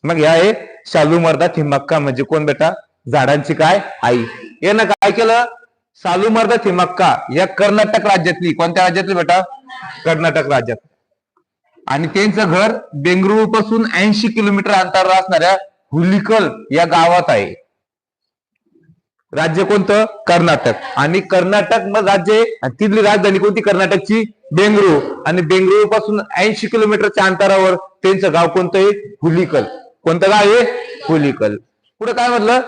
मग ह्या आहे शालूमर्दा थिम्मक्का म्हणजे कोण बेटा? झाडांची काय आई. यानं काय केलं? शालूमर्दा थिम्मक्का या कर्नाटक राज्यातली, कोणत्या राज्यातली बेटा? कर्नाटक राज्यात. आणि त्यांचं घर बेंगळुरू पासून 80 किलोमीटर अंतरावर असणाऱ्या हुलिकल या गावात आहे. राज्य कोणतं? कर्नाटक. आणि कर्नाटक मग राज्य आहे, तिथली राजधानी कोणती? कर्नाटकची बेंगळुरू. आणि बेंगळुरू पासून 80 किलोमीटरच्या अंतरावर त्यांचं गाव कोणतं आहे? हुलिकल. कोणतं गाव आहे? हुलिकल. पुढे काय म्हटलं?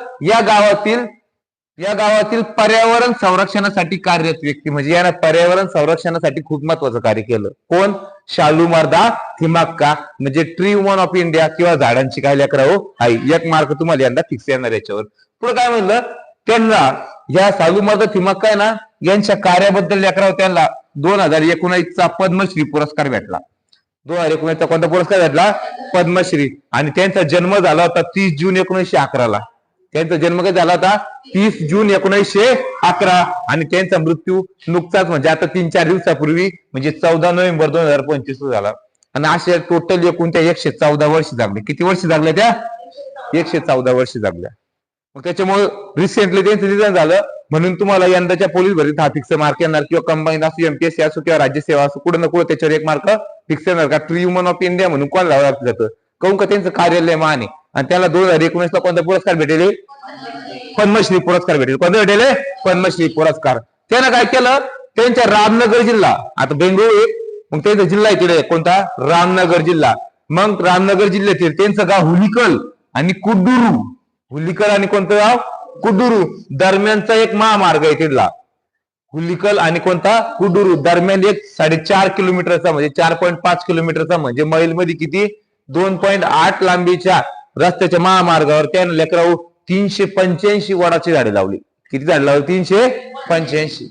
या गावातील पर्यावरण संरक्षणासाठी कार्यरत व्यक्ती म्हणजे यानं पर्यावरण संरक्षणासाठी खूप महत्वाचं कार्य केलं. कोण? शालूमर्दा थिम्मक्का म्हणजे ट्री वुमन ऑफ इंडिया किंवा झाडांची काय लेकरा हो आई. एक मार्क तुम्हाला यंदा फिक्स येणार याच्यावर. पुढे काय म्हणलं? त्यांना या शालूमर्दा थिम्मक्का आहे ना, यांच्या कार्याबद्दल लेकराव त्यांना 2019चा पद्मश्री पुरस्कार भेटला. 2019चा कोणता पुरस्कार भेटला? पद्मश्री. आणि त्यांचा जन्म झाला होता 30 जून 1911 त्यांचा जन्म कधी झाला होता? 30 जून 1911. आणि त्यांचा मृत्यू नुकताच म्हणजे आता 3-4 दिवसापूर्वी म्हणजे 14 नोव्हेंबर 2025 झाला. आणि असे टोटल एकूण त्या 114 वर्ष जगले. किती वर्ष जगल्या त्या? 114 वर्ष जगल्या. मग त्याच्यामुळे रिसेंटली त्यांचं निधन झालं. म्हणून तुम्हाला यंदाच्या पोलीस भरतीत हा फिक्स मार्क येणार किंवा कंबाईन असो, एमपीएससी असो किंवा राज्यसेवा असो, कुठं ना कुठं त्याच्यावर एक मार्क फिक्स येणार. का? ट्री वुमन ऑफ इंडिया म्हणून कोण लावलं जातं? काऊन का त्यांचं कार्यालय मान आहे. आणि त्याला 2019ला कोणता पुरस्कार भेटेल? पद्मश्री पुरस्कार भेटेल. कोणता भेटेल? पद्मश्री पुरस्कार. त्यानं काय केलं? त्यांच्या रामनगर जिल्हा, आता बेंगळुरू मग त्यांचा जिल्हा आहे तिथे कोणता? रामनगर जिल्हा. मग रामनगर जिल्ह्यातील त्यांचं गाव हुलिकल आणि कुड्डुरू. हुलिकल आणि कोणतं गाव? कुड्डुरू दरम्यानचा एक महामार्ग आहे तिथला. हुलिकल आणि कोणता? कुड्डुरू दरम्यान एक 4.5 किलोमीटरचा म्हणजे 4.5 किलोमीटरचा म्हणजे मैल मध्ये किती? 2.8 लांबीच्या रस्त्याच्या महामार्गावर त्यानं लेकराऊ 385 वडाची झाडे लावली. किती झाडे लावली? 385.